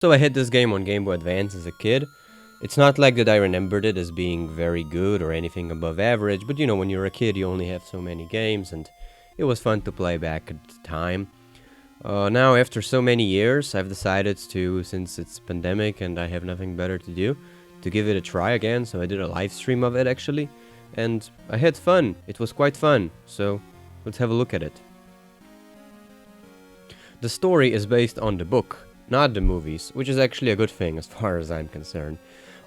So I had this game on Game Boy Advance as a kid. It's not like that I remembered it as being very good or anything above average, but you know, when you're a kid you only have so many games and it was fun to play back at the time. Now after so many years I've decided to, since it's pandemic and I have nothing better to do, to give it a try again, so I did a live stream of it actually, and I had fun. It was quite fun, so let's have a look at it. The story is based on the book, not the movies, which is actually a good thing as far as I'm concerned.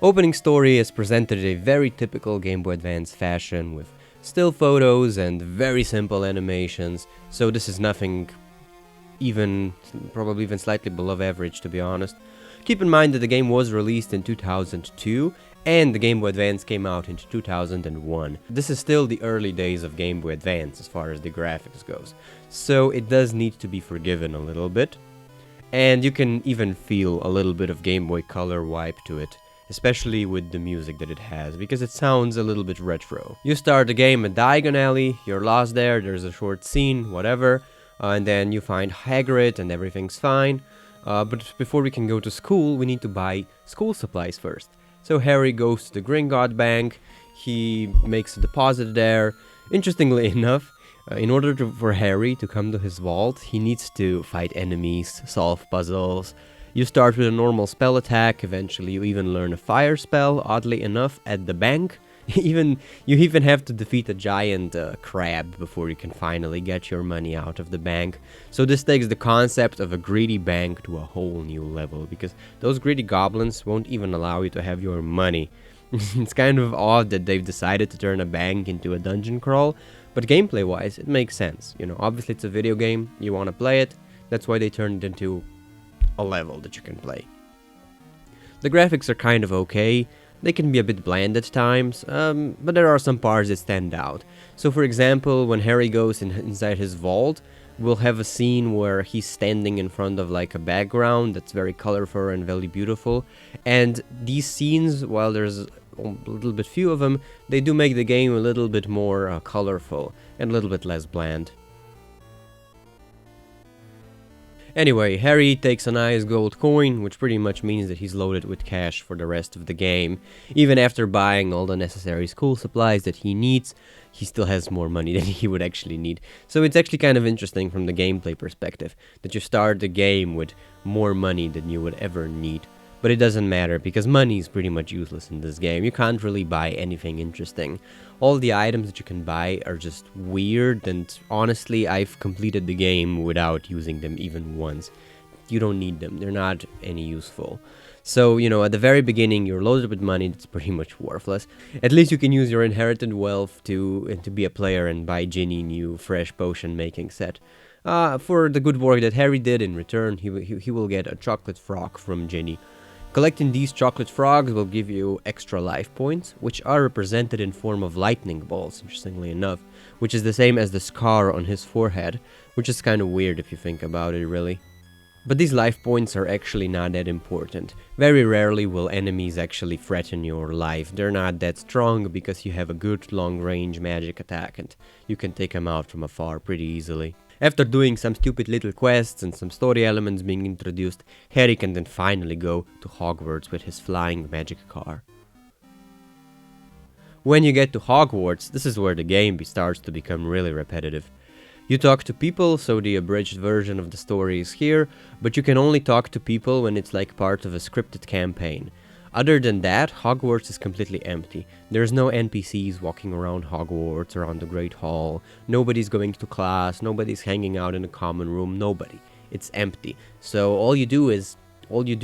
Opening story is presented in a very typical Game Boy Advance fashion with still photos and very simple animations, so this is nothing probably even slightly below average, to be honest. Keep in mind that the game was released in 2002 and the Game Boy Advance came out in 2001. This is still the early days of Game Boy Advance as far as the graphics goes, so it does need to be forgiven a little bit. And you can even feel a little bit of Game Boy Color wipe to it, especially with the music that it has, because it sounds a little bit retro. You start the game at Diagon Alley, you're lost there's a short scene, whatever, and then you find Hagrid and everything's fine. But before we can go to school, we need to buy school supplies first. So Harry goes to the Gringotts Bank, he makes a deposit there. Interestingly enough, in order for Harry to come to his vault, he needs to fight enemies, solve puzzles. You start with a normal spell attack, eventually you even learn a fire spell, oddly enough, at the bank. You even have to defeat a giant crab before you can finally get your money out of the bank. So this takes the concept of a greedy bank to a whole new level, because those greedy goblins won't even allow you to have your money. It's kind of odd that they've decided to turn a bank into a dungeon crawl, but gameplay wise it makes sense. You know, obviously it's a video game, you want to play it, that's why they turned it into a level that you can play. The graphics are kind of okay, they can be a bit bland at times, but there are some parts that stand out. So for example, when Harry goes inside his vault, we'll have a scene where he's standing in front of like a background that's very colorful and very beautiful, and these scenes, while there's a little bit few of them, they do make the game a little bit more colorful and a little bit less bland. Anyway, Harry takes a nice gold coin, which pretty much means that he's loaded with cash for the rest of the game. Even after buying all the necessary school supplies that he needs, he still has more money than he would actually need. So it's actually kind of interesting from the gameplay perspective, that you start the game with more money than you would ever need. But it doesn't matter, because money is pretty much useless in this game. You can't really buy anything interesting. All the items that you can buy are just weird, and honestly, I've completed the game without using them even once. You don't need them, they're not any useful. So, you know, at the very beginning, you're loaded with money that's pretty much worthless. At least you can use your inherited wealth to be a player and buy Ginny new fresh potion making set. For the good work that Harry did in return, he will get a chocolate frog from Ginny. Collecting these chocolate frogs will give you extra life points, which are represented in form of lightning bolts, interestingly enough, which is the same as the scar on his forehead, which is kind of weird if you think about it, really. But these life points are actually not that important. Very rarely will enemies actually threaten your life. They're not that strong because you have a good long-range magic attack and you can take them out from afar pretty easily. After doing some stupid little quests and some story elements being introduced, Harry can then finally go to Hogwarts with his flying magic car. When you get to Hogwarts, this is where the game starts to become really repetitive. You talk to people, so the abridged version of the story is here, but you can only talk to people when it's like part of a scripted campaign. Other than that, Hogwarts is completely empty. There's no NPCs walking around Hogwarts, around the Great Hall, nobody's going to class, nobody's hanging out in the common room, nobody. It's empty. So all you do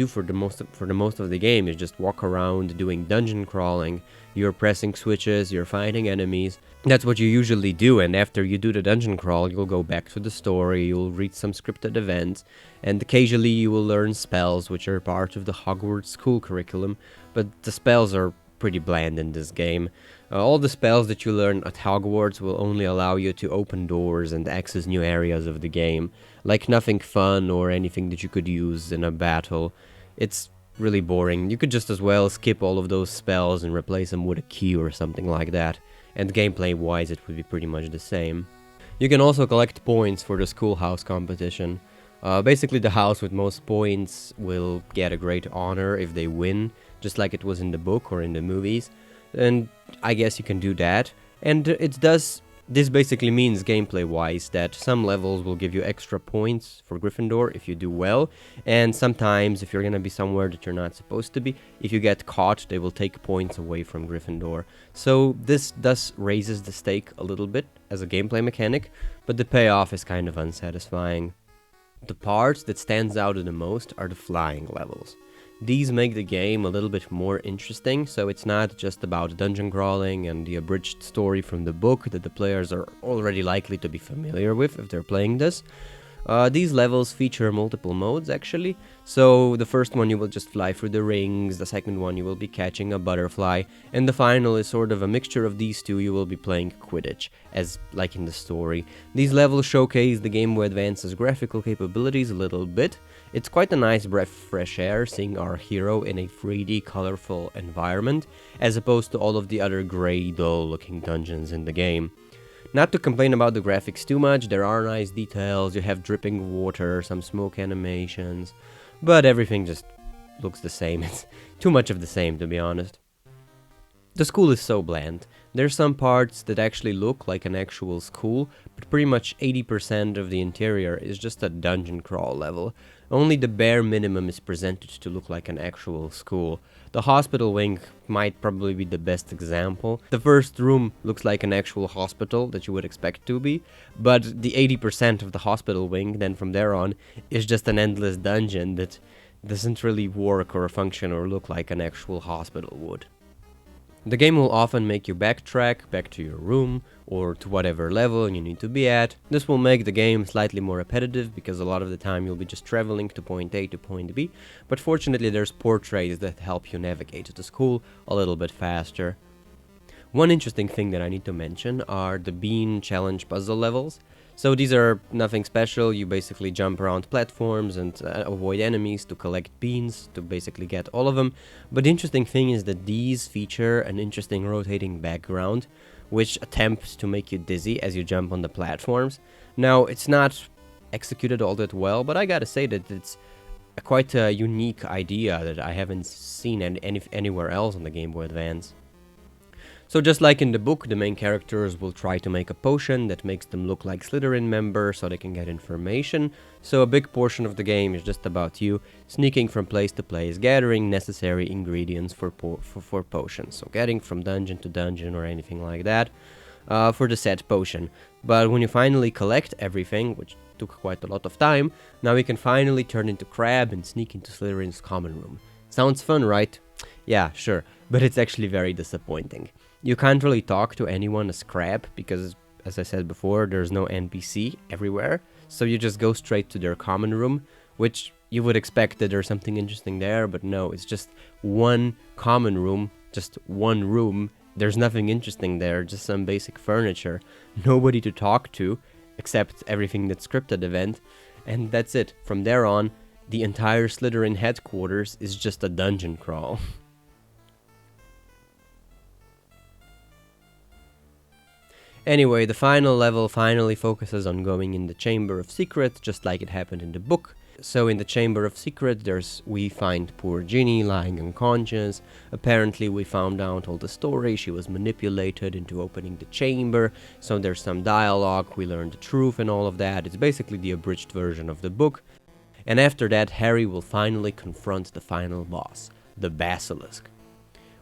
for the most of the game is just walk around doing dungeon crawling. You're pressing switches, you're fighting enemies. That's what you usually do, and after you do the dungeon crawl, you'll go back to the story, you'll read some scripted events, and occasionally you will learn spells, which are part of the Hogwarts school curriculum, but the spells are pretty bland in this game. All the spells that you learn at Hogwarts will only allow you to open doors and access new areas of the game, like nothing fun or anything that you could use in a battle. It's really boring. You could just as well skip all of those spells and replace them with a key or something like that, and gameplay wise it would be pretty much the same. You can also collect points for the schoolhouse competition. Basically, the house with most points will get a great honor if they win, just like it was in the book or in the movies. And I guess you can do that. And this basically means gameplay-wise that some levels will give you extra points for Gryffindor if you do well, and sometimes if you're gonna be somewhere that you're not supposed to be, if you get caught, they will take points away from Gryffindor. So this thus raises the stake a little bit as a gameplay mechanic, but the payoff is kind of unsatisfying. The part that stands out the most are the flying levels. These make the game a little bit more interesting, so it's not just about dungeon crawling and the abridged story from the book that the players are already likely to be familiar with if they're playing this. These levels feature multiple modes actually, so the first one you will just fly through the rings, the second one you will be catching a butterfly, and the final is sort of a mixture of these two. You will be playing Quidditch, as like in the story. These levels showcase the Game Boy Advance's graphical capabilities a little bit. It's quite a nice breath of fresh air seeing our hero in a 3D colorful environment, as opposed to all of the other grey, dull looking dungeons in the game. Not to complain about the graphics too much, there are nice details, you have dripping water, some smoke animations, but everything just looks the same. It's too much of the same, to be honest. The school is so bland. There's some parts that actually look like an actual school, but pretty much 80% of the interior is just a dungeon crawl level. Only the bare minimum is presented to look like an actual school. The hospital wing might probably be the best example. The first room looks like an actual hospital that you would expect to be, but the 80% of the hospital wing, then from there on, is just an endless dungeon that doesn't really work or function or look like an actual hospital would. The game will often make you backtrack back to your room or to whatever level you need to be at. This will make the game slightly more repetitive because a lot of the time you'll be just traveling to point A to point B, but fortunately there's portraits that help you navigate to the school a little bit faster. One interesting thing that I need to mention are the bean challenge puzzle levels. So these are nothing special, you basically jump around platforms and avoid enemies to collect beans to basically get all of them. But the interesting thing is that these feature an interesting rotating background which attempts to make you dizzy as you jump on the platforms. Now it's not executed all that well, but I gotta say that it's quite a unique idea that I haven't seen anywhere else on the Game Boy Advance. So just like in the book, the main characters will try to make a potion that makes them look like Slytherin members so they can get information. So a big portion of the game is just about you sneaking from place to place, gathering necessary ingredients for potions. So getting from dungeon to dungeon or anything like that for the said potion. But when you finally collect everything, which took quite a lot of time, now you can finally turn into Crab and sneak into Slytherin's common room. Sounds fun, right? Yeah, sure, but it's actually very disappointing. You can't really talk to anyone as Crab because, as I said before, there's no NPC everywhere, so you just go straight to their common room, which you would expect that there's something interesting there, but no, it's just one common room, just one room. There's nothing interesting there, just some basic furniture, nobody to talk to, except everything that's scripted event, and that's it. From there on, the entire Slytherin headquarters is just a dungeon crawl. Anyway, the final level finally focuses on going in the Chamber of Secret, just like it happened in the book. So in the Chamber of Secret, we find poor Ginny lying unconscious. Apparently we found out all the story, she was manipulated into opening the chamber, so there's some dialogue, we learn the truth and all of that. It's basically the abridged version of the book. And after that, Harry will finally confront the final boss, the Basilisk.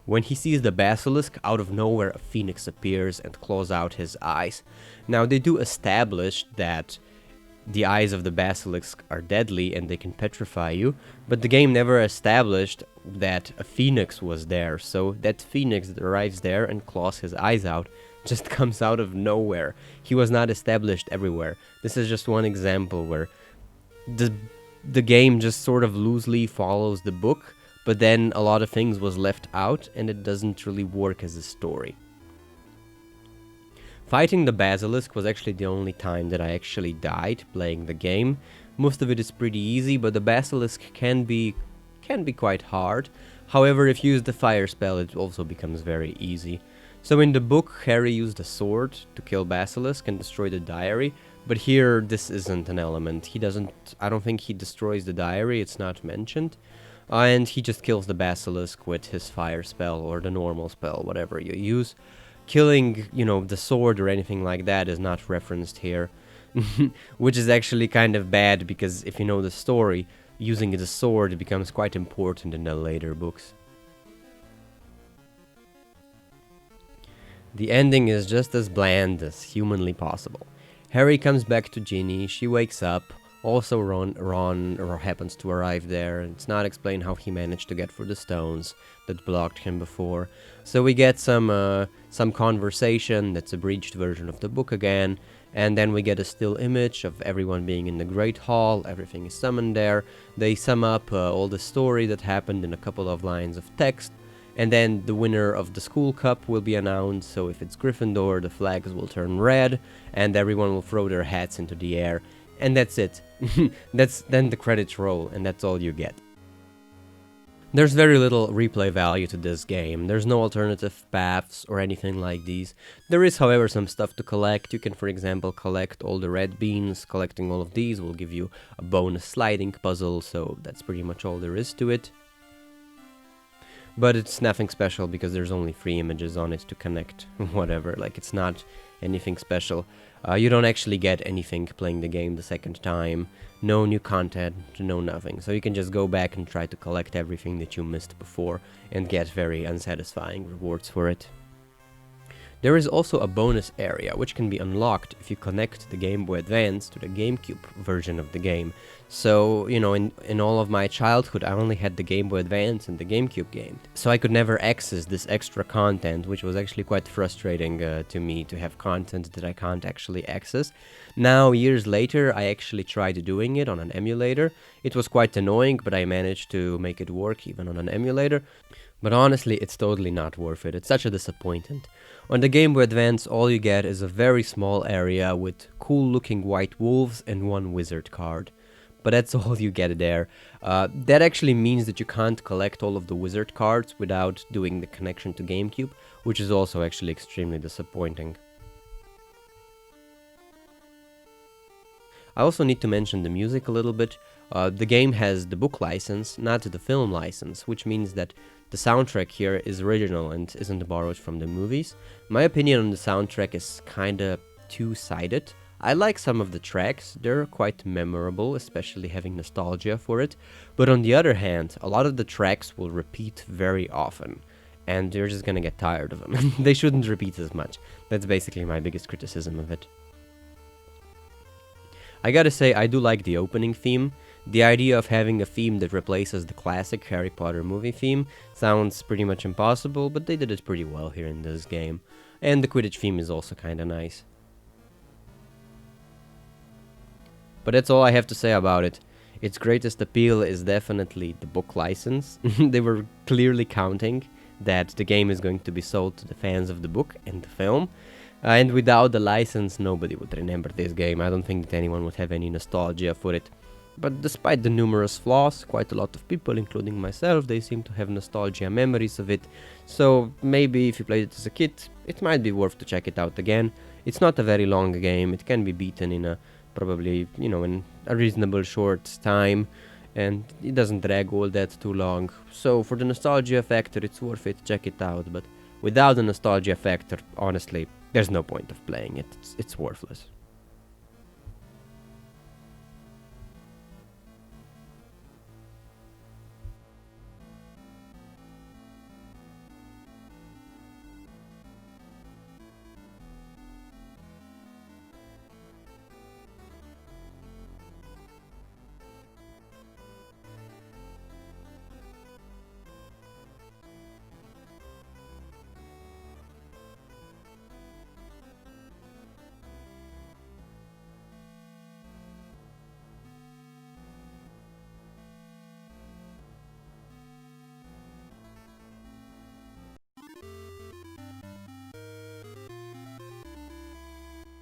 When he sees the Basilisk, out of nowhere a phoenix appears and claws out his eyes. Now they do establish that the eyes of the Basilisk are deadly and they can petrify you, but the game never established that a phoenix was there, so that phoenix that arrives there and claws his eyes out just comes out of nowhere. He was not established everywhere. This is just one example where the game just sort of loosely follows the book, but then a lot of things was left out and it doesn't really work as a story. Fighting the Basilisk was actually the only time that I actually died playing the game. Most of it is pretty easy, but the Basilisk can be quite hard. However, if you use the fire spell, it also becomes very easy. So in the book, Harry used a sword to kill Basilisk and destroy the diary, But here, this isn't an element. He doesn't, I don't think he destroys the diary, it's not mentioned. And he just kills the Basilisk with his fire spell or the normal spell, whatever you use. Killing, you know, the sword or anything like that is not referenced here. Which is actually kind of bad, because if you know the story, using the sword becomes quite important in the later books. The ending is just as bland as humanly possible. Harry comes back to Ginny, she wakes up, also Ron happens to arrive there. It's not explained how he managed to get through the stones that blocked him before. So we get some conversation that's a breached version of the book again, and then we get a still image of everyone being in the Great Hall, everything is summoned there. They sum up all the story that happened in a couple of lines of text, and then the winner of the school cup will be announced. So if it's Gryffindor, the flags will turn red, and everyone will throw their hats into the air. And that's it. Then the credits roll, and that's all you get. There's very little replay value to this game. There's no alternative paths or anything like these. There is, however, some stuff to collect. You can, for example, collect all the red beans. Collecting all of these will give you a bonus sliding puzzle, so that's pretty much all there is to it. But it's nothing special because there's only 3 images on it to connect, whatever, like it's not anything special. You don't actually get anything playing the game the second time, no new content, no nothing, so you can just go back and try to collect everything that you missed before and get very unsatisfying rewards for it. There is also a bonus area, which can be unlocked if you connect the Game Boy Advance to the GameCube version of the game. So, you know, in all of my childhood, I only had the Game Boy Advance and the GameCube game. So I could never access this extra content, which was actually quite frustrating to me, to have content that I can't actually access. Now, years later, I actually tried doing it on an emulator. It was quite annoying, but I managed to make it work even on an emulator. But honestly, it's totally not worth it. It's such a disappointment. On the Game Boy Advance, all you get is a very small area with cool looking white wolves and 1 wizard card. But that's all you get there. That actually means that you can't collect all of the wizard cards without doing the connection to GameCube, which is also actually extremely disappointing. I also need to mention the music a little bit. The game has the book license, not the film license, which means that the soundtrack here is original and isn't borrowed from the movies. My opinion on the soundtrack is kinda two-sided. I like some of the tracks, they're quite memorable, especially having nostalgia for it. But on the other hand, a lot of the tracks will repeat very often, and you're just gonna get tired of them. They shouldn't repeat as much. That's basically my biggest criticism of it. I gotta say, I do like the opening theme. The idea of having a theme that replaces the classic Harry Potter movie theme sounds pretty much impossible, but they did it pretty well here in this game. And the Quidditch theme is also kinda nice. But that's all I have to say about it. Its greatest appeal is definitely the book license. They were clearly counting that the game is going to be sold to the fans of the book and the film. And without the license, nobody would remember this game. I don't think that anyone would have any nostalgia for it. But despite the numerous flaws, quite a lot of people, including myself, they seem to have nostalgia memories of it. So maybe if you played it as a kid, it might be worth to check it out again. It's not a very long game. It can be beaten in a probably, you know, in a reasonable short time, and it doesn't drag all that too long. So for the nostalgia factor, it's worth it, check it out. But without the nostalgia factor, honestly, there's no point of playing it. It's worthless.